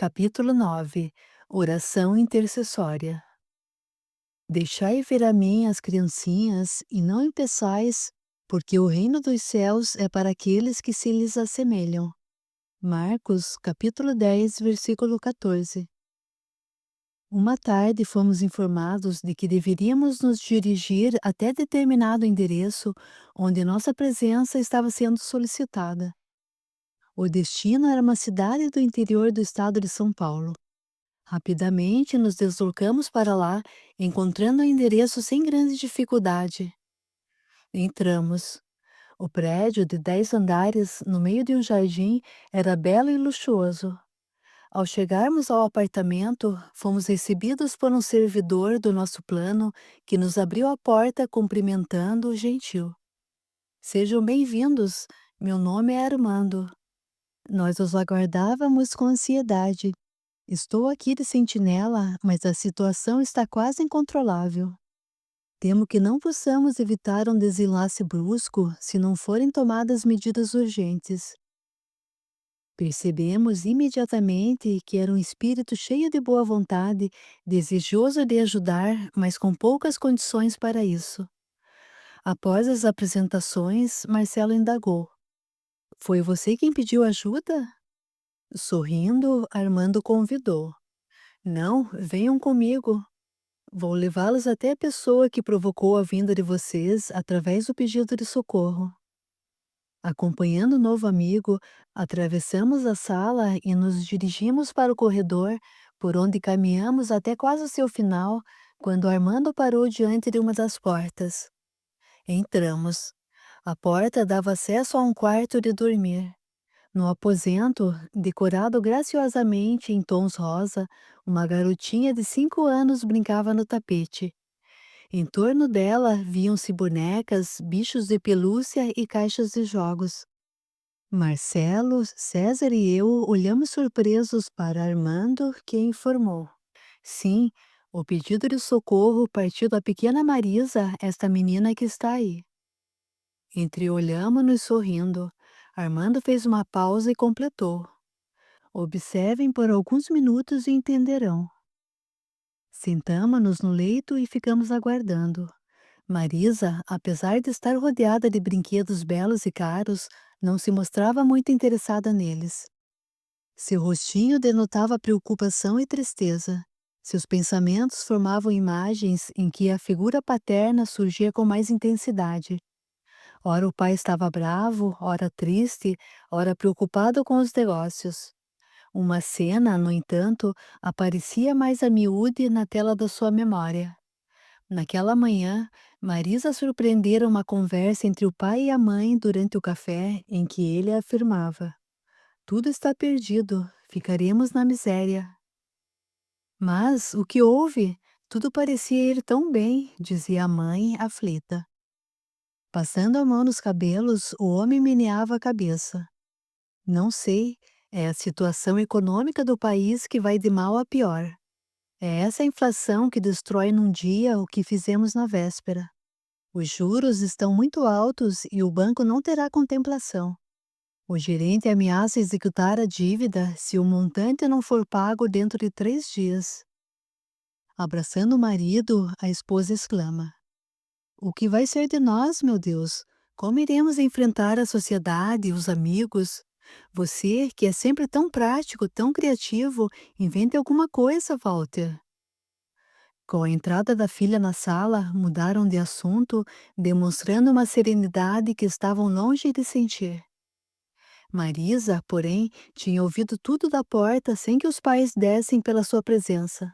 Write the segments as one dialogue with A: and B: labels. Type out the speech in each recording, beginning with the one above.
A: Capítulo 9. Oração intercessória. Deixai vir a mim as criancinhas, e não impeçais, porque o reino dos céus é para aqueles que se lhes assemelham. Marcos, capítulo 10, versículo 14. Uma tarde fomos informados de que deveríamos nos dirigir até determinado endereço onde nossa presença estava sendo solicitada. O destino era uma cidade do interior do estado de São Paulo. Rapidamente nos deslocamos para lá, encontrando o endereço sem grande dificuldade. Entramos. O prédio de 10 andares, no meio de um jardim, era belo e luxuoso. Ao chegarmos ao apartamento, fomos recebidos por um servidor do nosso plano que nos abriu a porta cumprimentando gentil. Sejam bem-vindos, meu nome é Armando. Nós os aguardávamos com ansiedade. Estou aqui de sentinela, mas a situação está quase incontrolável. Temo que não possamos evitar um desenlace brusco se não forem tomadas medidas urgentes. Percebemos imediatamente que era um espírito cheio de boa vontade, desejoso de ajudar, mas com poucas condições para isso. Após as apresentações, Marcelo indagou: Foi você quem pediu ajuda? Sorrindo, Armando convidou: Não, venham comigo. Vou levá-los até a pessoa que provocou a vinda de vocês através do pedido de socorro. Acompanhando o novo amigo, atravessamos a sala e nos dirigimos para o corredor, por onde caminhamos até quase o seu final, quando Armando parou diante de uma das portas. Entramos. A porta dava acesso a um quarto de dormir. No aposento, decorado graciosamente em tons rosa, uma garotinha de 5 anos brincava no tapete. Em torno dela viam-se bonecas, bichos de pelúcia e caixas de jogos. Marcelo, César e eu olhamos surpresos para Armando, que informou: Sim, o pedido de socorro partiu da pequena Marisa, esta menina que está aí. Entreolhamo-nos sorrindo. Armando fez uma pausa e completou: Observem por alguns minutos e entenderão. Sentamo-nos no leito e ficamos aguardando. Marisa, apesar de estar rodeada de brinquedos belos e caros, não se mostrava muito interessada neles. Seu rostinho denotava preocupação e tristeza. Seus pensamentos formavam imagens em que a figura paterna surgia com mais intensidade. Ora o pai estava bravo, ora triste, ora preocupado com os negócios. Uma cena, no entanto, aparecia mais a miúde na tela da sua memória. Naquela manhã, Marisa surpreendera uma conversa entre o pai e a mãe durante o café em que ele afirmava: Tudo está perdido, ficaremos na miséria. Mas o que houve? Tudo parecia ir tão bem, dizia a mãe, aflita. Passando a mão nos cabelos, o homem meneava a cabeça. Não sei, é a situação econômica do país que vai de mal a pior. É essa inflação que destrói num dia o que fizemos na véspera. Os juros estão muito altos e o banco não terá contemplação. O gerente ameaça executar a dívida se o montante não for pago dentro de 3 dias. Abraçando o marido, a esposa exclama: O que vai ser de nós, meu Deus? Como iremos enfrentar a sociedade, os amigos? Você, que é sempre tão prático, tão criativo, invente alguma coisa, Walter. Com a entrada da filha na sala, mudaram de assunto, demonstrando uma serenidade que estavam longe de sentir. Marisa, porém, tinha ouvido tudo da porta sem que os pais dessem pela sua presença.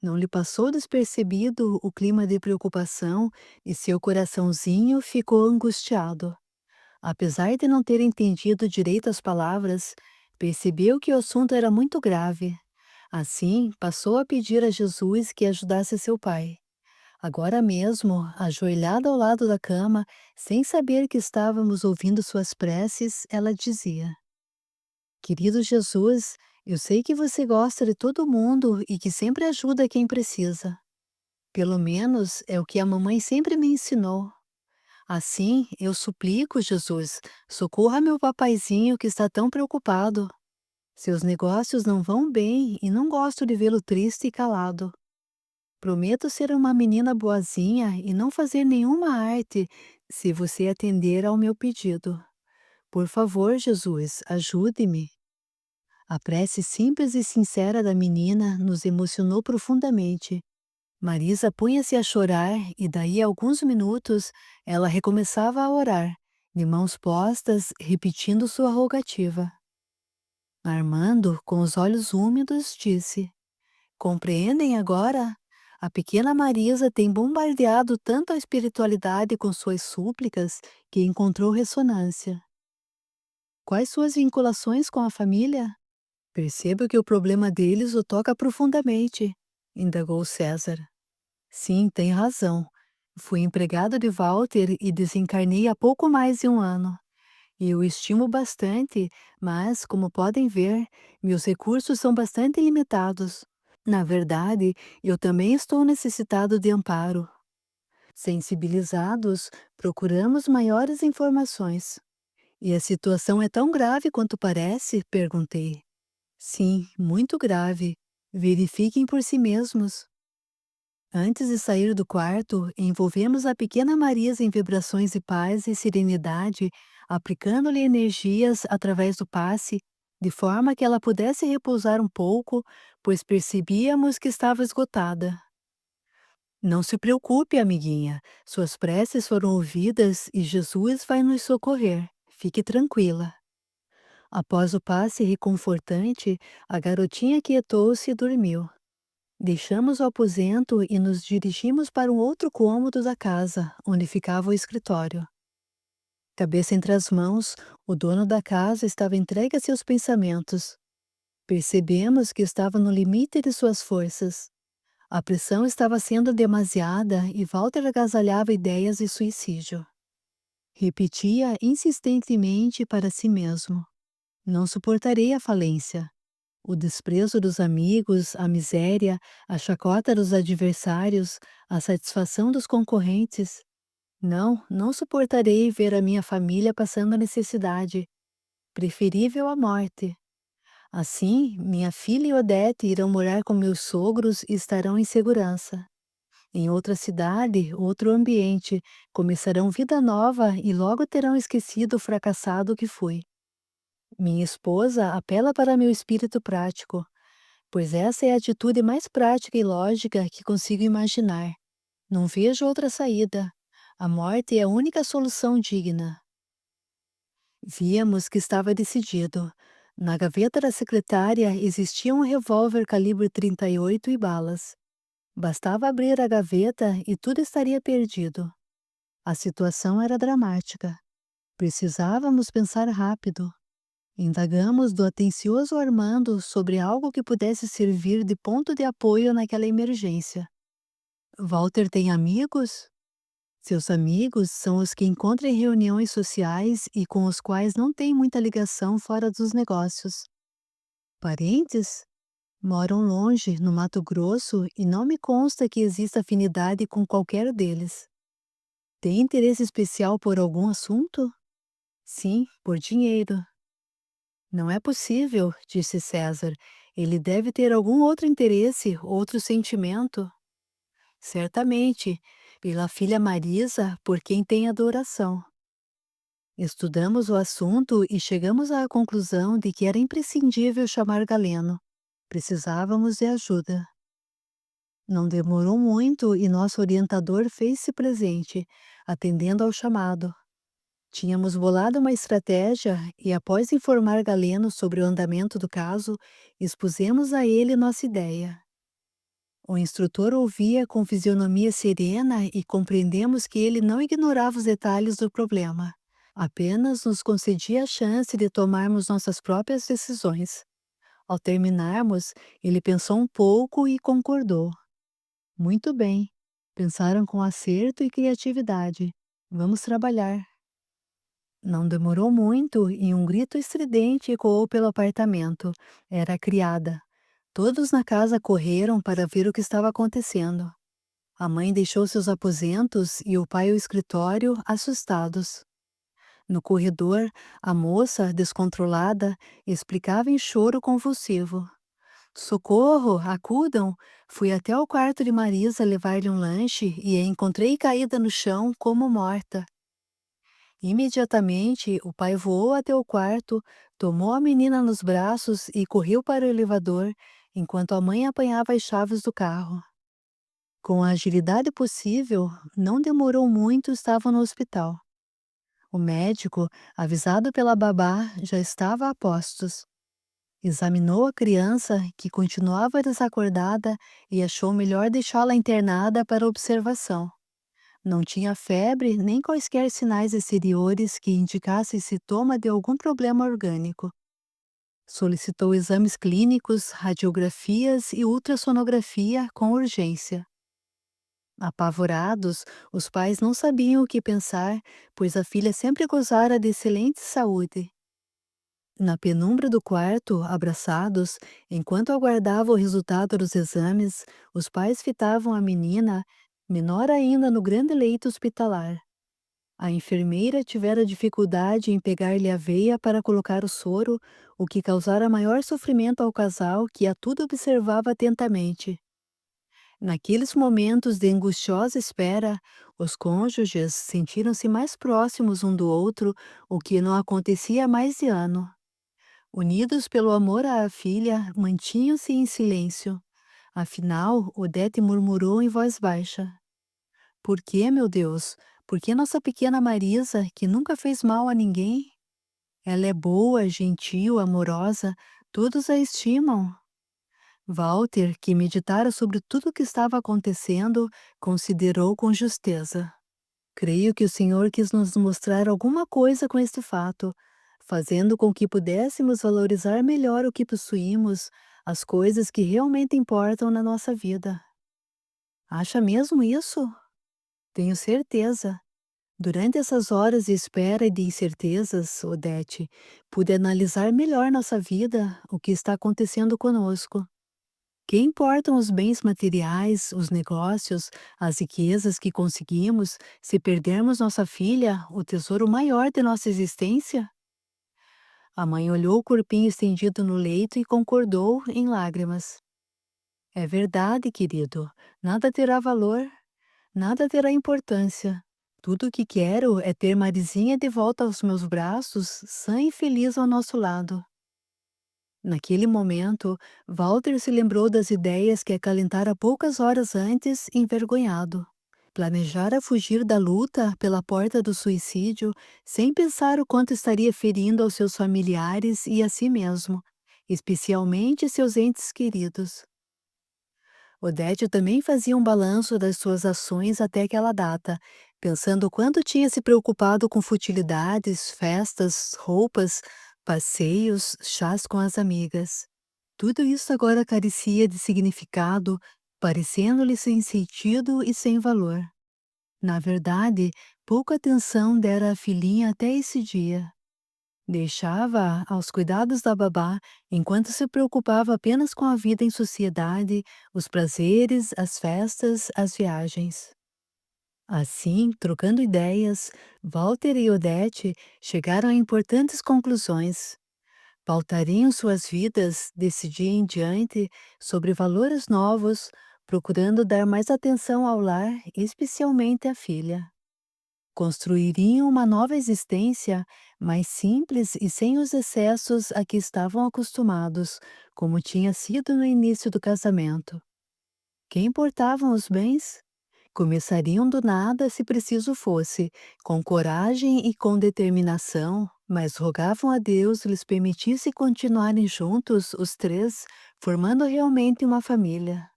A: Não lhe passou despercebido o clima de preocupação e seu coraçãozinho ficou angustiado. Apesar de não ter entendido direito as palavras, percebeu que o assunto era muito grave. Assim, passou a pedir a Jesus que ajudasse seu pai. Agora mesmo, ajoelhada ao lado da cama, sem saber que estávamos ouvindo suas preces, ela dizia: Querido Jesus, eu sei que você gosta de todo mundo e que sempre ajuda quem precisa. Pelo menos é o que a mamãe sempre me ensinou. Assim, eu suplico, Jesus, socorra meu papaizinho que está tão preocupado. Seus negócios não vão bem e não gosto de vê-lo triste e calado. Prometo ser uma menina boazinha e não fazer nenhuma arte se você atender ao meu pedido. Por favor, Jesus, ajude-me. A prece simples e sincera da menina nos emocionou profundamente. Marisa punha-se a chorar e daí a alguns minutos ela recomeçava a orar, de mãos postas, repetindo sua rogativa. Armando, com os olhos úmidos, disse: Compreendem agora? A pequena Marisa tem bombardeado tanto a espiritualidade com suas súplicas que encontrou ressonância. Quais suas vinculações com a família? Percebo que o problema deles o toca profundamente, indagou César. Sim, tem razão. Fui empregado de Walter e desencarnei há pouco mais de um ano. E o estimo bastante, mas, como podem ver, meus recursos são bastante limitados. Na verdade, eu também estou necessitado de amparo. Sensibilizados, procuramos maiores informações. E a situação é tão grave quanto parece? Perguntei. Sim, muito grave. Verifiquem por si mesmos. Antes de sair do quarto, envolvemos a pequena Marisa em vibrações de paz e serenidade, aplicando-lhe energias através do passe, de forma que ela pudesse repousar um pouco, pois percebíamos que estava esgotada. Não se preocupe, amiguinha. Suas preces foram ouvidas e Jesus vai nos socorrer. Fique tranquila. Após o passe reconfortante, a garotinha quietou-se e dormiu. Deixamos o aposento e nos dirigimos para um outro cômodo da casa, onde ficava o escritório. Cabeça entre as mãos, o dono da casa estava entregue a seus pensamentos. Percebemos que estava no limite de suas forças. A pressão estava sendo demasiada e Walter agasalhava ideias de suicídio. Repetia insistentemente para si mesmo: Não suportarei a falência. O desprezo dos amigos, a miséria, a chacota dos adversários, a satisfação dos concorrentes. Não, não suportarei ver a minha família passando necessidade. Preferível a morte. Assim, minha filha e Odete irão morar com meus sogros e estarão em segurança. Em outra cidade, outro ambiente, começarão vida nova e logo terão esquecido o fracassado que fui. Minha esposa apela para meu espírito prático, pois essa é a atitude mais prática e lógica que consigo imaginar. Não vejo outra saída. A morte é a única solução digna. Víamos que estava decidido. Na gaveta da secretária existia um revólver calibre 38 e balas. Bastava abrir a gaveta e tudo estaria perdido. A situação era dramática. Precisávamos pensar rápido. Indagamos do atencioso Armando sobre algo que pudesse servir de ponto de apoio naquela emergência. Walter tem amigos? Seus amigos são os que encontra em reuniões sociais e com os quais não tem muita ligação fora dos negócios. Parentes? Moram longe, no Mato Grosso, e não me consta que exista afinidade com qualquer deles. Tem interesse especial por algum assunto? Sim, por dinheiro. Não é possível, disse César. Ele deve ter algum outro interesse, outro sentimento. Certamente, pela filha Marisa, por quem tem adoração. Estudamos o assunto e chegamos à conclusão de que era imprescindível chamar Galeno. Precisávamos de ajuda. Não demorou muito e nosso orientador fez-se presente, atendendo ao chamado. Tínhamos bolado uma estratégia e, após informar Galeno sobre o andamento do caso, expusemos a ele nossa ideia. O instrutor ouvia com fisionomia serena e compreendemos que ele não ignorava os detalhes do problema. Apenas nos concedia a chance de tomarmos nossas próprias decisões. Ao terminarmos, ele pensou um pouco e concordou. Muito bem. Pensaram com acerto e criatividade. Vamos trabalhar. Não demorou muito e um grito estridente ecoou pelo apartamento. Era a criada. Todos na casa correram para ver o que estava acontecendo. A mãe deixou seus aposentos e o pai o escritório, assustados. No corredor, a moça, descontrolada, explicava em choro convulsivo. Socorro, acudam! Fui até o quarto de Marisa levar-lhe um lanche e a encontrei caída no chão como morta. Imediatamente, o pai voou até o quarto, tomou a menina nos braços e correu para o elevador, enquanto a mãe apanhava as chaves do carro. Com a agilidade possível, não demorou muito, estavam no hospital. O médico, avisado pela babá, já estava a postos. Examinou a criança, que continuava desacordada, e achou melhor deixá-la internada para observação. Não tinha febre nem quaisquer sinais exteriores que indicassem sintoma de algum problema orgânico. Solicitou exames clínicos, radiografias e ultrassonografia com urgência. Apavorados, os pais não sabiam o que pensar, pois a filha sempre gozara de excelente saúde. Na penumbra do quarto, abraçados, enquanto aguardavam o resultado dos exames, os pais fitavam a menina, menor ainda, no grande leito hospitalar. A enfermeira tivera dificuldade em pegar-lhe a veia para colocar o soro, o que causara maior sofrimento ao casal, que a tudo observava atentamente. Naqueles momentos de angustiosa espera, os cônjuges sentiram-se mais próximos um do outro, o que não acontecia há mais de ano. Unidos pelo amor à filha, mantinham-se em silêncio. Afinal, Odete murmurou em voz baixa: Por que, meu Deus? Por que nossa pequena Marisa, que nunca fez mal a ninguém? Ela é boa, gentil, amorosa, todos a estimam. Walter, que meditara sobre tudo o que estava acontecendo, considerou com justeza. Creio que o Senhor quis nos mostrar alguma coisa com este fato, fazendo com que pudéssemos valorizar melhor o que possuímos, as coisas que realmente importam na nossa vida. Acha mesmo isso? Tenho certeza. Durante essas horas de espera e de incertezas, Odete, pude analisar melhor nossa vida, o que está acontecendo conosco. Que importam os bens materiais, os negócios, as riquezas que conseguimos, se perdermos nossa filha, o tesouro maior de nossa existência? A mãe olhou o corpinho estendido no leito e concordou, em lágrimas. É verdade, querido. Nada terá valor, nada terá importância. Tudo o que quero é ter Marizinha de volta aos meus braços, sã e feliz ao nosso lado. Naquele momento, Walter se lembrou das ideias que acalentara poucas horas antes, envergonhado. Planejara fugir da luta pela porta do suicídio, sem pensar o quanto estaria ferindo aos seus familiares e a si mesmo, especialmente seus entes queridos. Odete também fazia um balanço das suas ações até aquela data, pensando quanto tinha se preocupado com futilidades, festas, roupas, passeios, chás com as amigas. Tudo isso agora carecia de significado, parecendo-lhe sem sentido e sem valor. Na verdade, pouca atenção dera à filhinha até esse dia. Deixava-a aos cuidados da babá, enquanto se preocupava apenas com a vida em sociedade, os prazeres, as festas, as viagens. Assim, trocando ideias, Walter e Odete chegaram a importantes conclusões. Pautariam suas vidas, desse dia em diante, sobre valores novos, procurando dar mais atenção ao lar, especialmente à filha. Construiriam uma nova existência, mais simples e sem os excessos a que estavam acostumados, como tinha sido no início do casamento. Que importavam os bens? Começariam do nada se preciso fosse, com coragem e com determinação, mas rogavam a Deus lhes permitisse continuarem juntos, os três, formando realmente uma família.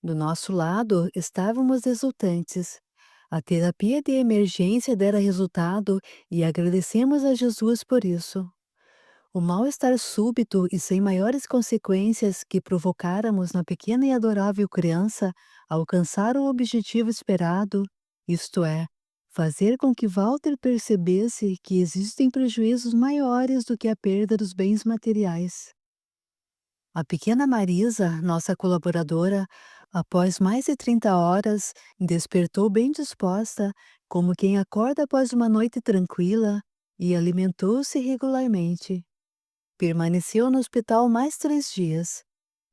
A: Do nosso lado, estávamos exultantes. A terapia de emergência dera resultado e agradecemos a Jesus por isso. O mal-estar súbito e sem maiores consequências que provocáramos na pequena e adorável criança alcançar o objetivo esperado, isto é, fazer com que Walter percebesse que existem prejuízos maiores do que a perda dos bens materiais. A pequena Marisa, nossa colaboradora, Após mais de 30 horas, despertou bem disposta, como quem acorda após uma noite tranquila, e alimentou-se regularmente. Permaneceu no hospital mais 3 dias,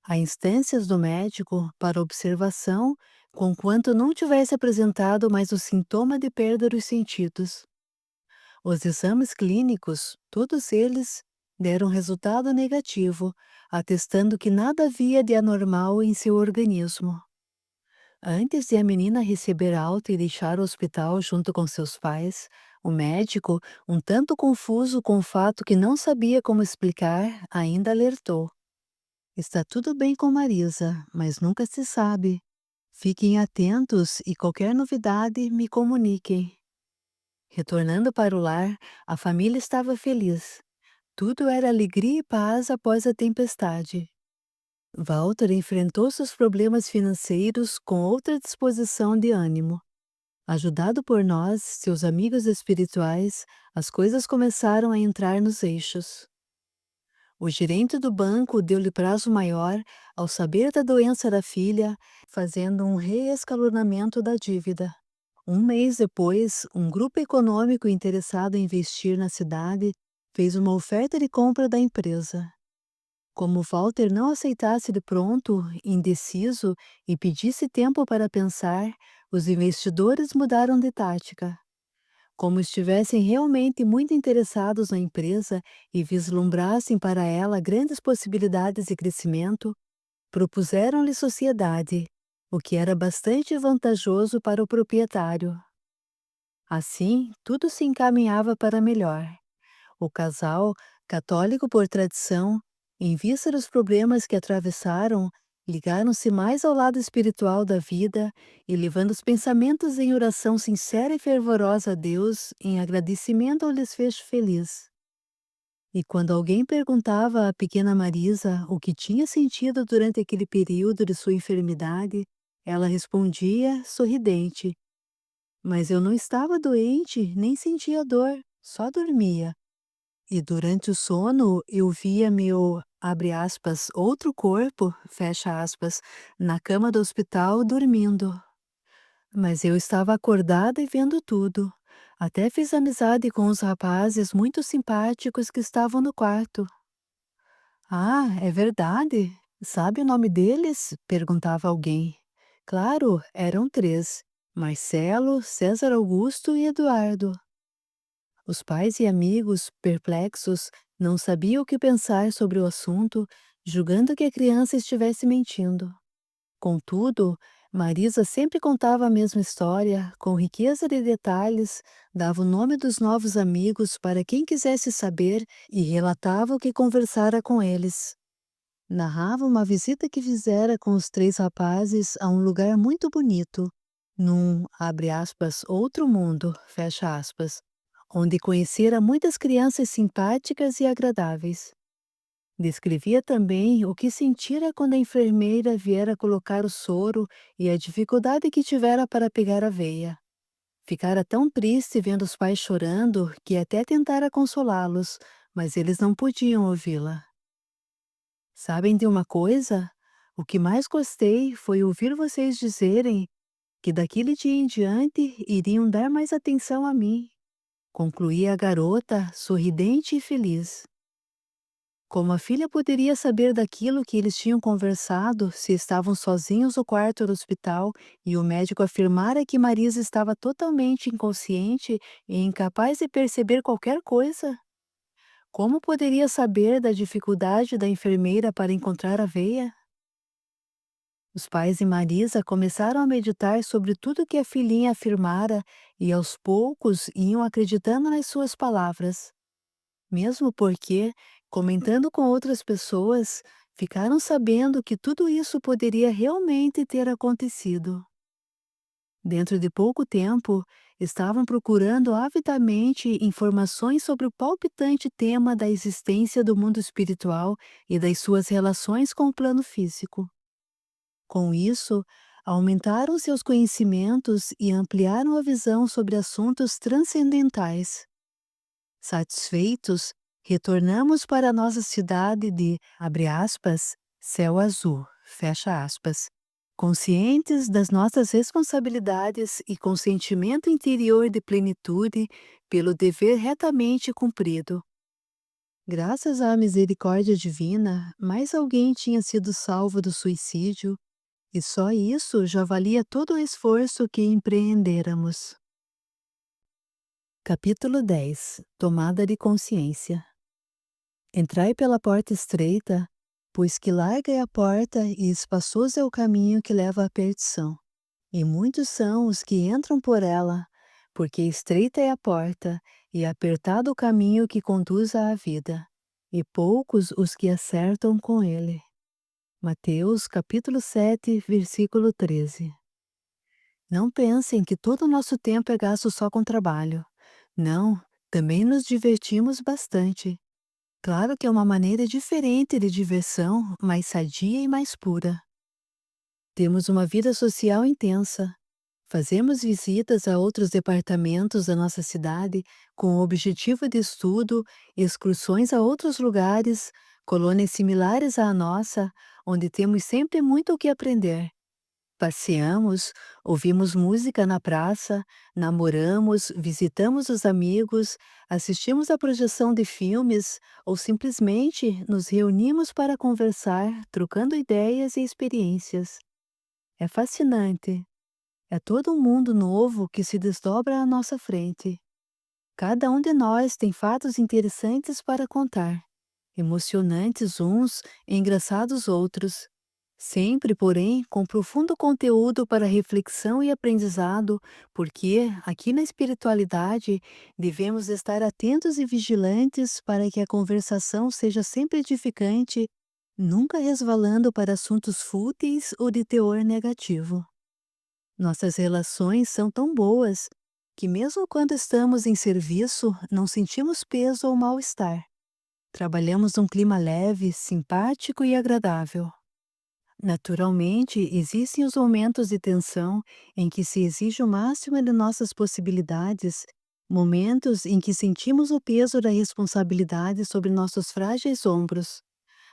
A: a instâncias do médico para observação, conquanto não tivesse apresentado mais o sintoma de perda dos sentidos. Os exames clínicos, todos eles, deram resultado negativo, atestando que nada havia de anormal em seu organismo. Antes de a menina receber alta e deixar o hospital junto com seus pais, o médico, um tanto confuso com o fato que não sabia como explicar, ainda alertou: Está tudo bem com Marisa, mas nunca se sabe. Fiquem atentos e qualquer novidade me comuniquem. Retornando para o lar, a família estava feliz. Tudo era alegria e paz após a tempestade. Walter enfrentou seus problemas financeiros com outra disposição de ânimo. Ajudado por nós, seus amigos espirituais, as coisas começaram a entrar nos eixos. O gerente do banco deu-lhe prazo maior ao saber da doença da filha, fazendo um reescalonamento da dívida. Um mês depois, um grupo econômico interessado em investir na cidade fez uma oferta de compra da empresa. Como Walter não aceitasse de pronto, indeciso, e pedisse tempo para pensar, os investidores mudaram de tática. Como estivessem realmente muito interessados na empresa e vislumbrassem para ela grandes possibilidades de crescimento, propuseram-lhe sociedade, o que era bastante vantajoso para o proprietário. Assim, tudo se encaminhava para melhor. O casal, católico por tradição, em vista dos problemas que atravessaram, ligaram-se mais ao lado espiritual da vida e levando os pensamentos em oração sincera e fervorosa a Deus, em agradecimento ao desfecho feliz. E quando alguém perguntava à pequena Marisa o que tinha sentido durante aquele período de sua enfermidade, ela respondia, sorridente: Mas eu não estava doente, nem sentia dor, só dormia. E durante o sono eu via meu, abre aspas, outro corpo, fecha aspas, na cama do hospital dormindo. Mas eu estava acordada e vendo tudo. Até fiz amizade com os rapazes muito simpáticos que estavam no quarto. Ah, é verdade? Sabe o nome deles? Perguntava alguém. Claro, eram 3: Marcelo, César Augusto e Eduardo. Os pais e amigos, perplexos, não sabiam o que pensar sobre o assunto, julgando que a criança estivesse mentindo. Contudo, Marisa sempre contava a mesma história, com riqueza de detalhes, dava o nome dos novos amigos para quem quisesse saber e relatava o que conversara com eles. Narrava uma visita que fizera com os 3 rapazes a um lugar muito bonito, num, abre aspas, outro mundo, fecha aspas, onde conhecera muitas crianças simpáticas e agradáveis. Descrevia também o que sentira quando a enfermeira viera colocar o soro e a dificuldade que tivera para pegar a veia. Ficara tão triste vendo os pais chorando que até tentara consolá-los, mas eles não podiam ouvi-la. Sabem de uma coisa? O que mais gostei foi ouvir vocês dizerem que daquele dia em diante iriam dar mais atenção a mim, concluía a garota, sorridente e feliz. Como a filha poderia saber daquilo que eles tinham conversado se estavam sozinhos no quarto do hospital e o médico afirmara que Marisa estava totalmente inconsciente e incapaz de perceber qualquer coisa? Como poderia saber da dificuldade da enfermeira para encontrar a veia? Os pais de Marisa começaram a meditar sobre tudo que a filhinha afirmara e aos poucos iam acreditando nas suas palavras. Mesmo porque, comentando com outras pessoas, ficaram sabendo que tudo isso poderia realmente ter acontecido. Dentro de pouco tempo, estavam procurando avidamente informações sobre o palpitante tema da existência do mundo espiritual e das suas relações com o plano físico. Com isso, aumentaram seus conhecimentos e ampliaram a visão sobre assuntos transcendentais. Satisfeitos, retornamos para a nossa cidade de, abre aspas, céu azul, fecha aspas, Conscientes das nossas responsabilidades e com sentimento interior de plenitude pelo dever retamente cumprido. Graças à misericórdia divina, mais alguém tinha sido salvo do suicídio, e só isso já valia todo o esforço que empreendêramos. Capítulo 10. Tomada de consciência. Entrai pela porta estreita, pois que larga é a porta e espaçoso é o caminho que leva à perdição. E muitos são os que entram por ela, porque estreita é a porta e apertado o caminho que conduz à vida, e poucos os que acertam com ele. Mateus capítulo 7, versículo 13. Não pensem que todo o nosso tempo é gasto só com trabalho. Não, também nos divertimos bastante. Claro que é uma maneira diferente de diversão, mais sadia e mais pura. Temos uma vida social intensa. Fazemos visitas a outros departamentos da nossa cidade com o objetivo de estudo, excursões a outros lugares, colônias similares à nossa, onde temos sempre muito o que aprender. Passeamos, ouvimos música na praça, namoramos, visitamos os amigos, assistimos à projeção de filmes ou simplesmente nos reunimos para conversar, trocando ideias e experiências. É fascinante. É todo um mundo novo que se desdobra à nossa frente. Cada um de nós tem fatos interessantes para contar, emocionantes uns e engraçados outros. Sempre, porém, com profundo conteúdo para reflexão e aprendizado, porque, aqui na espiritualidade, devemos estar atentos e vigilantes para que a conversação seja sempre edificante, nunca resvalando para assuntos fúteis ou de teor negativo. Nossas relações são tão boas que, mesmo quando estamos em serviço, não sentimos peso ou mal-estar. Trabalhamos num clima leve, simpático e agradável. Naturalmente, existem os momentos de tensão em que se exige o máximo de nossas possibilidades, momentos em que sentimos o peso da responsabilidade sobre nossos frágeis ombros.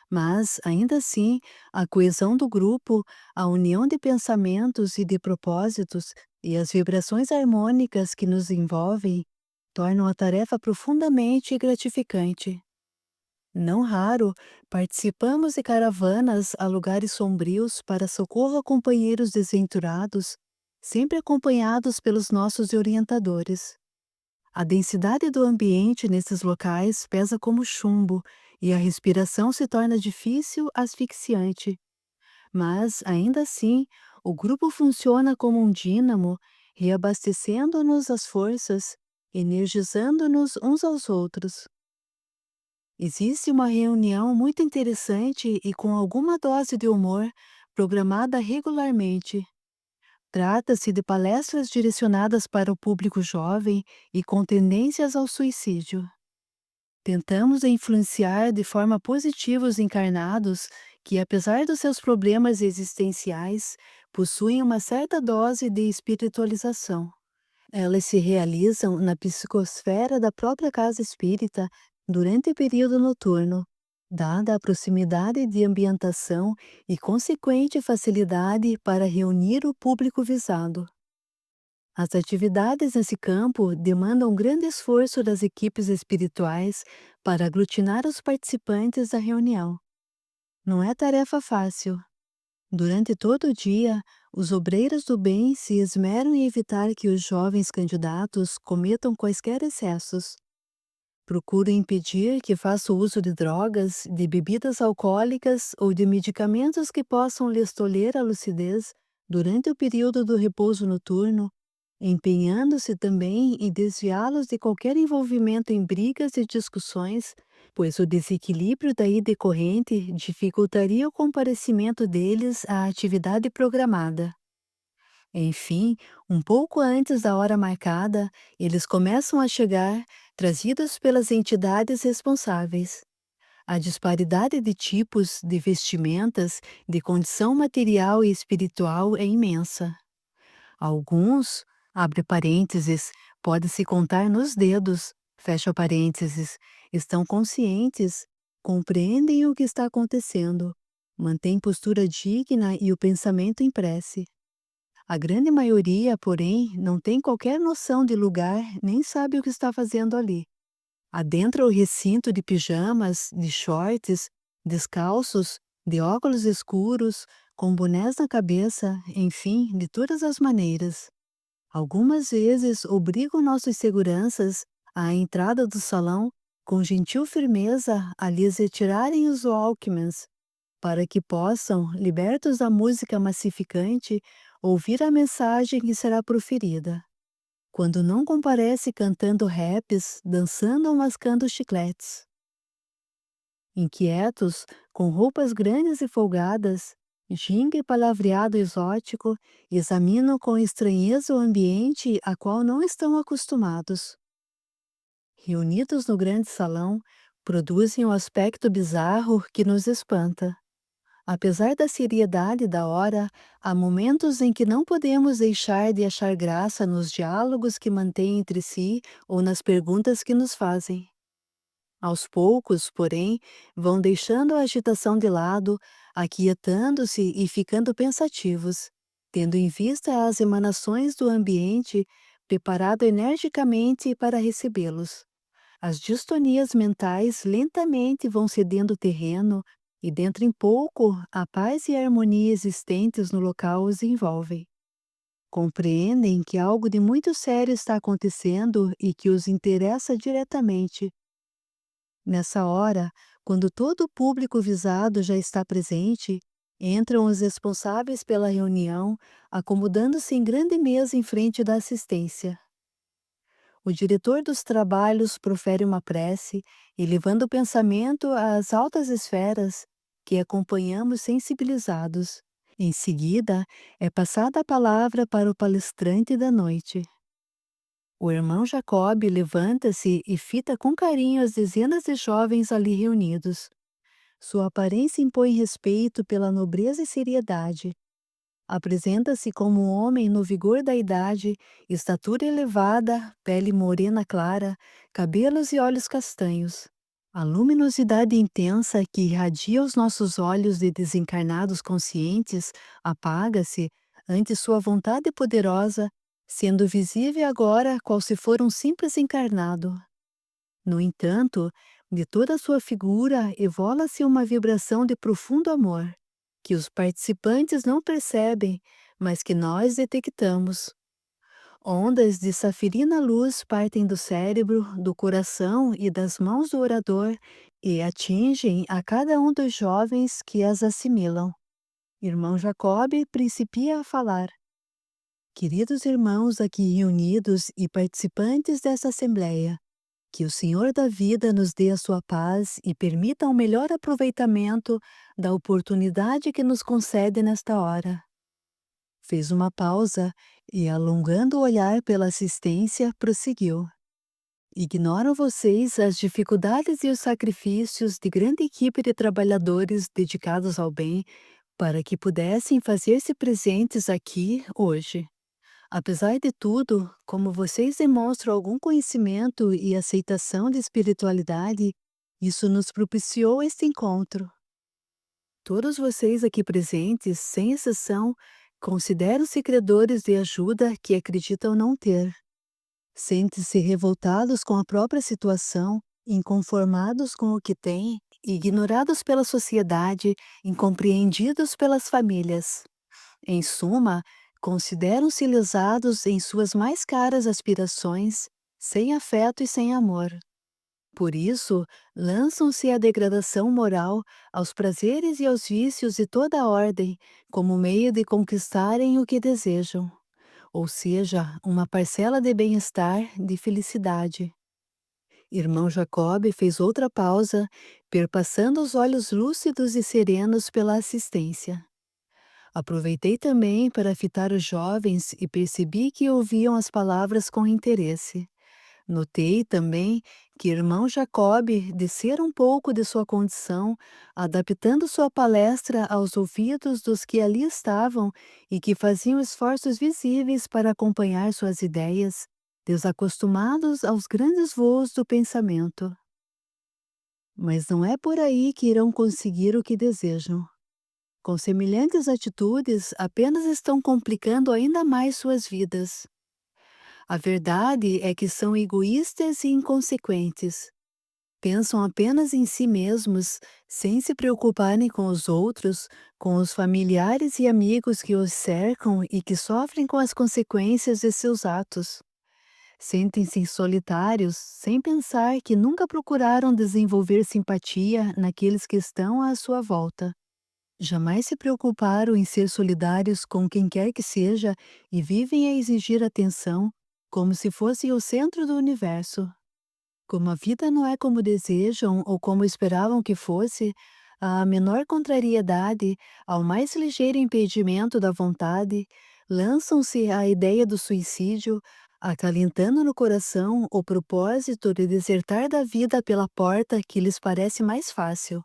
A: Mas, ainda assim, a coesão do grupo, a união de pensamentos e de propósitos e as vibrações harmônicas que nos envolvem tornam a tarefa profundamente gratificante. Não raro, participamos de caravanas a lugares sombrios para socorro a companheiros desventurados, sempre acompanhados pelos nossos orientadores. A densidade do ambiente nesses locais pesa como chumbo e a respiração se torna difícil, asfixiante. Mas, ainda assim, o grupo funciona como um dínamo, reabastecendo-nos as forças, energizando-nos uns aos outros. Existe uma reunião muito interessante e com alguma dose de humor, programada regularmente. Trata-se de palestras direcionadas para o público jovem e com tendências ao suicídio. Tentamos influenciar de forma positiva os encarnados que, apesar dos seus problemas existenciais, possuem uma certa dose de espiritualização. Elas se realizam na psicosfera da própria casa espírita durante o período noturno, dada a proximidade de ambientação e consequente facilidade para reunir o público visado. As atividades nesse campo demandam grande esforço das equipes espirituais para aglutinar os participantes da reunião. Não é tarefa fácil. Durante todo o dia, os obreiros do bem se esmeram em evitar que os jovens candidatos cometam quaisquer excessos. Procuram impedir que faça uso de drogas, de bebidas alcoólicas ou de medicamentos que possam lhes tolher a lucidez durante o período do repouso noturno, empenhando-se também em desviá-los de qualquer envolvimento em brigas e discussões, pois o desequilíbrio daí decorrente dificultaria o comparecimento deles à atividade programada. Enfim, um pouco antes da hora marcada, eles começam a chegar, trazidos pelas entidades responsáveis. A disparidade de tipos, de vestimentas, de condição material e espiritual é imensa. Alguns, abre parênteses, pode-se contar nos dedos, fecha parênteses, estão conscientes, compreendem o que está acontecendo, Mantém postura digna e o pensamento em prece. A grande maioria, porém, não tem qualquer noção de lugar nem sabe o que está fazendo ali. Adentra o recinto de pijamas, de shorts, descalços, de óculos escuros, com bonés na cabeça, enfim, de todas as maneiras. Algumas vezes obrigam nossos seguranças à entrada do salão com gentil firmeza a lhes retirarem os Walkmans, para que possam, libertos da música massificante, ouvir a mensagem que será proferida. Quando não comparece cantando raps, dançando ou mascando chicletes. Inquietos, com roupas grandes e folgadas, ginga e palavreado exótico, examinam com estranheza o ambiente a qual não estão acostumados. Reunidos no grande salão, produzem um aspecto bizarro que nos espanta. Apesar da seriedade da hora, há momentos em que não podemos deixar de achar graça nos diálogos que mantêm entre si ou nas perguntas que nos fazem. Aos poucos, porém, vão deixando a agitação de lado, aquietando-se e ficando pensativos, tendo em vista as emanações do ambiente, preparado energicamente para recebê-los. As distonias mentais lentamente vão cedendo terreno e, dentro em pouco, a paz e a harmonia existentes no local os envolvem. Compreendem que algo de muito sério está acontecendo e que os interessa diretamente. Nessa hora, quando todo o público visado já está presente, entram os responsáveis pela reunião, acomodando-se em grande mesa em frente da assistência. O diretor dos trabalhos profere uma prece, elevando o pensamento às altas esferas, que acompanhamos sensibilizados. Em seguida, é passada a palavra para o palestrante da noite. O irmão Jacob levanta-se e fita com carinho as dezenas de jovens ali reunidos. Sua aparência impõe respeito pela nobreza e seriedade. Apresenta-se como um homem no vigor da idade, estatura elevada, pele morena clara, cabelos e olhos castanhos. A luminosidade intensa que irradia os nossos olhos de desencarnados conscientes apaga-se ante sua vontade poderosa, sendo visível agora qual se for um simples encarnado. No entanto, de toda a sua figura evola-se uma vibração de profundo amor, que os participantes não percebem, mas que nós detectamos. Ondas de safirina luz partem do cérebro, do coração e das mãos do orador e atingem a cada um dos jovens que as assimilam. Irmão Jacob principia a falar. Queridos irmãos aqui reunidos e participantes dessa assembleia, que o Senhor da vida nos dê a sua paz e permita um melhor aproveitamento da oportunidade que nos concede nesta hora. Fez uma pausa e, alongando o olhar pela assistência, prosseguiu. Ignoram vocês as dificuldades e os sacrifícios de grande equipe de trabalhadores dedicados ao bem para que pudessem fazer-se presentes aqui hoje. Apesar de tudo, como vocês demonstram algum conhecimento e aceitação de espiritualidade, isso nos propiciou este encontro. Todos vocês aqui presentes, sem exceção, consideram-se credores de ajuda que acreditam não ter. Sentem-se revoltados com a própria situação, inconformados com o que têm, ignorados pela sociedade, incompreendidos pelas famílias. Em suma, consideram-se lesados em suas mais caras aspirações, sem afeto e sem amor. Por isso, lançam-se à degradação moral, aos prazeres e aos vícios de toda a ordem, como meio de conquistarem o que desejam, ou seja, uma parcela de bem-estar, de felicidade. Irmão Jacob fez outra pausa, perpassando os olhos lúcidos e serenos pela assistência. Aproveitei também para fitar os jovens e percebi que ouviam as palavras com interesse. Notei também que irmão Jacob descera um pouco de sua condição, adaptando sua palestra aos ouvidos dos que ali estavam e que faziam esforços visíveis para acompanhar suas ideias, desacostumados aos grandes voos do pensamento. Mas não é por aí que irão conseguir o que desejam. Com semelhantes atitudes, apenas estão complicando ainda mais suas vidas. A verdade é que são egoístas e inconsequentes. Pensam apenas em si mesmos, sem se preocuparem com os outros, com os familiares e amigos que os cercam e que sofrem com as consequências de seus atos. Sentem-se solitários, sem pensar que nunca procuraram desenvolver simpatia naqueles que estão à sua volta. Jamais se preocuparam em ser solidários com quem quer que seja e vivem a exigir atenção, como se fossem o centro do universo. Como a vida não é como desejam ou como esperavam que fosse, a menor contrariedade, ao mais ligeiro impedimento da vontade, lançam-se à ideia do suicídio, acalentando no coração o propósito de desertar da vida pela porta que lhes parece mais fácil.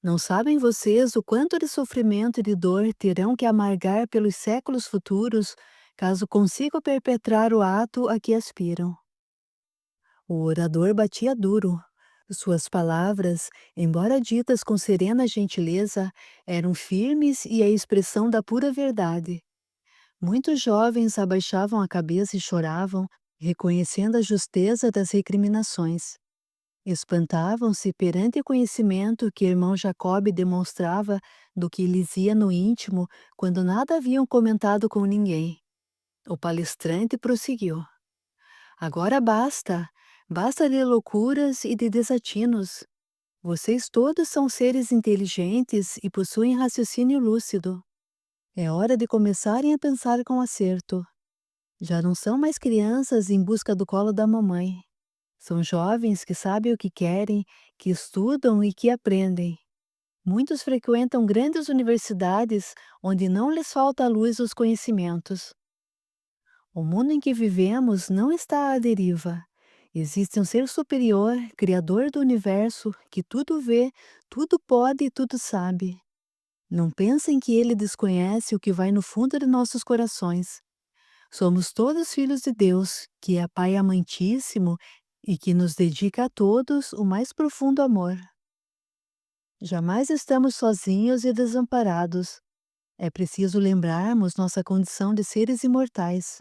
A: Não sabem vocês o quanto de sofrimento e de dor terão que amargar pelos séculos futuros, caso consigam perpetrar o ato a que aspiram. O orador batia duro. Suas palavras, embora ditas com serena gentileza, eram firmes e a expressão da pura verdade. Muitos jovens abaixavam a cabeça e choravam, reconhecendo a justeza das recriminações. Espantavam-se perante o conhecimento que irmão Jacob demonstrava do que lhes ia no íntimo quando nada haviam comentado com ninguém. O palestrante prosseguiu. Agora basta, basta de loucuras e de desatinos. Vocês todos são seres inteligentes e possuem raciocínio lúcido. É hora de começarem a pensar com acerto. Já não são mais crianças em busca do colo da mamãe. São jovens que sabem o que querem, que estudam e que aprendem. Muitos frequentam grandes universidades onde não lhes falta a luz dos conhecimentos. O mundo em que vivemos não está à deriva. Existe um ser superior, criador do universo, que tudo vê, tudo pode e tudo sabe. Não pensem que ele desconhece o que vai no fundo de nossos corações. Somos todos filhos de Deus, que é Pai amantíssimo e que nos dedica a todos o mais profundo amor. Jamais estamos sozinhos e desamparados. É preciso lembrarmos nossa condição de seres imortais.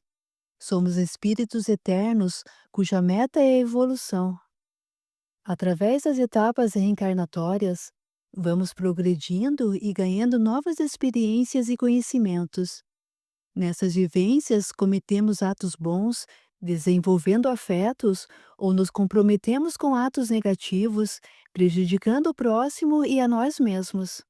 A: Somos espíritos eternos cuja meta é a evolução. Através das etapas reencarnatórias, vamos progredindo e ganhando novas experiências e conhecimentos. Nessas vivências, cometemos atos bons, desenvolvendo afetos, ou nos comprometemos com atos negativos, prejudicando o próximo e a nós mesmos.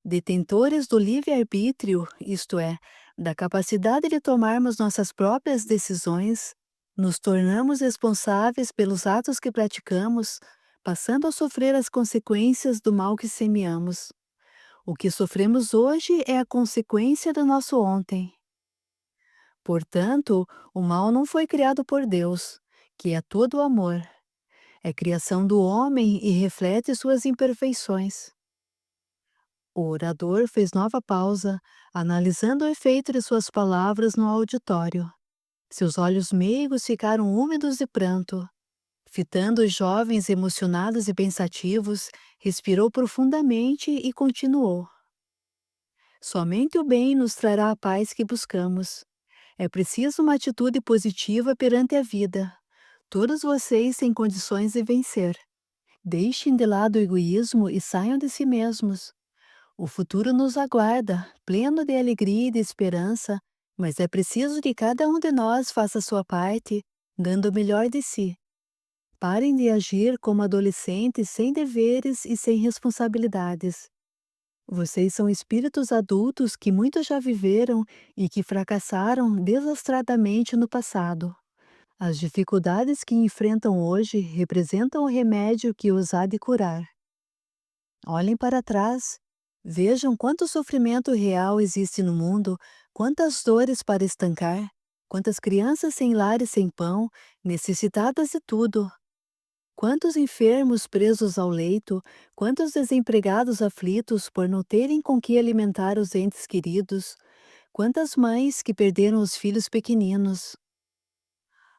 A: Detentores do livre-arbítrio, isto é, da capacidade de tomarmos nossas próprias decisões, nos tornamos responsáveis pelos atos que praticamos, passando a sofrer as consequências do mal que semeamos. O que sofremos hoje é a consequência do nosso ontem. Portanto, o mal não foi criado por Deus, que é todo amor. É criação do homem e reflete suas imperfeições. O orador fez nova pausa, analisando o efeito de suas palavras no auditório. Seus olhos meigos ficaram úmidos de pranto. Fitando os jovens emocionados e pensativos, respirou profundamente e continuou. Somente o bem nos trará a paz que buscamos. É preciso uma atitude positiva perante a vida. Todos vocês têm condições de vencer. Deixem de lado o egoísmo e saiam de si mesmos. O futuro nos aguarda, pleno de alegria e de esperança, mas é preciso que cada um de nós faça a sua parte, dando o melhor de si. Parem de agir como adolescentes sem deveres e sem responsabilidades. Vocês são espíritos adultos que muito já viveram e que fracassaram desastradamente no passado. As dificuldades que enfrentam hoje representam o remédio que os há de curar. Olhem para trás. Vejam quanto sofrimento real existe no mundo, quantas dores para estancar, quantas crianças sem lar e sem pão, necessitadas de tudo. Quantos enfermos presos ao leito, quantos desempregados aflitos por não terem com que alimentar os entes queridos, quantas mães que perderam os filhos pequeninos.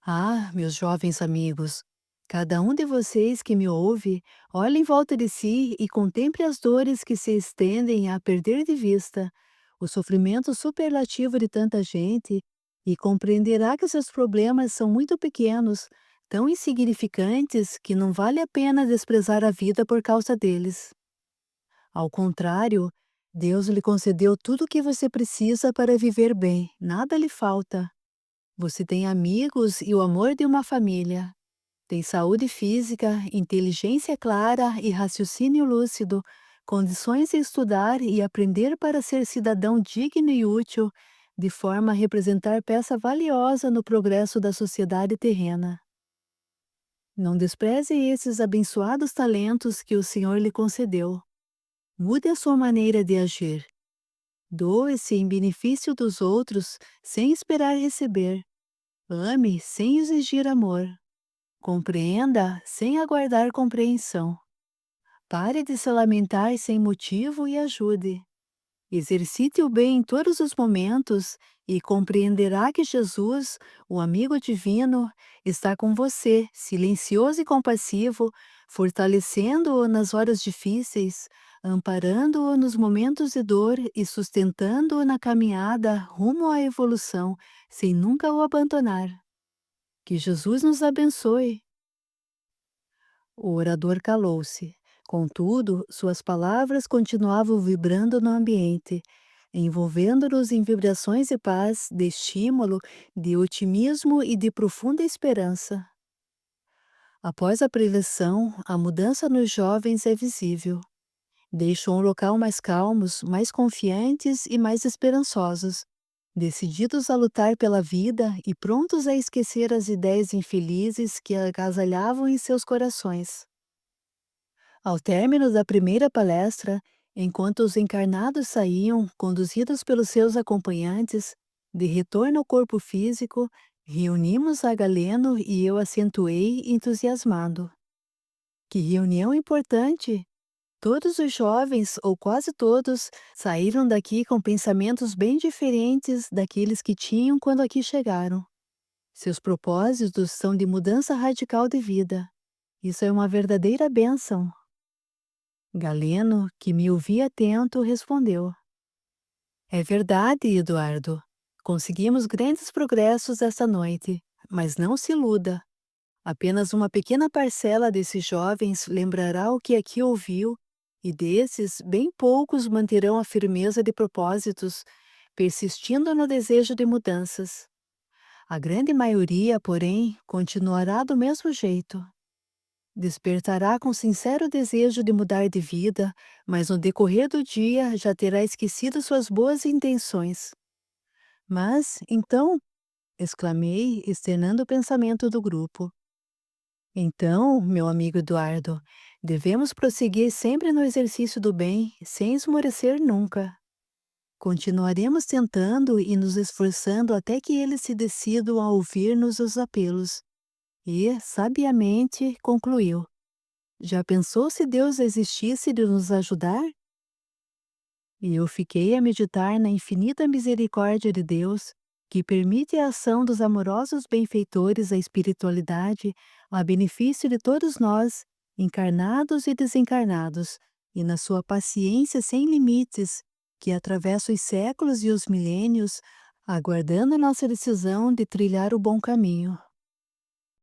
A: Ah, meus jovens amigos, Cada um de vocês que me ouve, olhe em volta de si e contemple as dores que se estendem a perder de vista o sofrimento superlativo de tanta gente e compreenderá que seus problemas são muito pequenos, tão insignificantes que não vale a pena desprezar a vida por causa deles. Ao contrário, Deus lhe concedeu tudo o que você precisa para viver bem, nada lhe falta. Você tem amigos e o amor de uma família. Tem saúde física, inteligência clara e raciocínio lúcido, condições de estudar e aprender para ser cidadão digno e útil, de forma a representar peça valiosa no progresso da sociedade terrena. Não despreze esses abençoados talentos que o Senhor lhe concedeu. Mude a sua maneira de agir. Doe-se em benefício dos outros sem esperar receber. Ame sem exigir amor. Compreenda sem aguardar compreensão. Pare de se lamentar sem motivo e ajude. Exercite o bem em todos os momentos e compreenderá que Jesus, o amigo divino, está com você, silencioso e compassivo, fortalecendo-o nas horas difíceis, amparando-o nos momentos de dor e sustentando-o na caminhada rumo à evolução, sem nunca o abandonar. Que Jesus nos abençoe. O orador calou-se. Contudo, suas palavras continuavam vibrando no ambiente, envolvendo-nos em vibrações de paz, de estímulo, de otimismo e de profunda esperança. Após a preleção, a mudança nos jovens é visível. Deixam o local mais calmos, mais confiantes e mais esperançosos, decididos a lutar pela vida e prontos a esquecer as ideias infelizes que agasalhavam em seus corações. Ao término da primeira palestra, enquanto os encarnados saíam, conduzidos pelos seus acompanhantes, de retorno ao corpo físico, reunimos a Galeno e eu acentuei entusiasmado. Que reunião importante! Todos os jovens, ou quase todos, saíram daqui com pensamentos bem diferentes daqueles que tinham quando aqui chegaram. Seus propósitos são de mudança radical de vida. Isso é uma verdadeira bênção. Galeno, que me ouvia atento, respondeu: É verdade, Eduardo. Conseguimos grandes progressos esta noite, mas não se iluda. Apenas uma pequena parcela desses jovens lembrará o que aqui ouviu, e desses, bem poucos manterão a firmeza de propósitos, persistindo no desejo de mudanças. A grande maioria, porém, continuará do mesmo jeito. Despertará com sincero desejo de mudar de vida, mas no decorrer do dia já terá esquecido suas boas intenções. Mas, então, exclamei, externando o pensamento do grupo. Então, meu amigo Eduardo, devemos prosseguir sempre no exercício do bem, sem esmorecer nunca. Continuaremos tentando e nos esforçando até que eles se decidam a ouvir-nos os apelos. E, sabiamente, concluiu. Já pensou se Deus existisse de nos ajudar? E eu fiquei a meditar na infinita misericórdia de Deus, que permite a ação dos amorosos benfeitores à espiritualidade, a benefício de todos nós, encarnados e desencarnados, e na sua paciência sem limites, que atravessa os séculos e os milênios, aguardando nossa decisão de trilhar o bom caminho.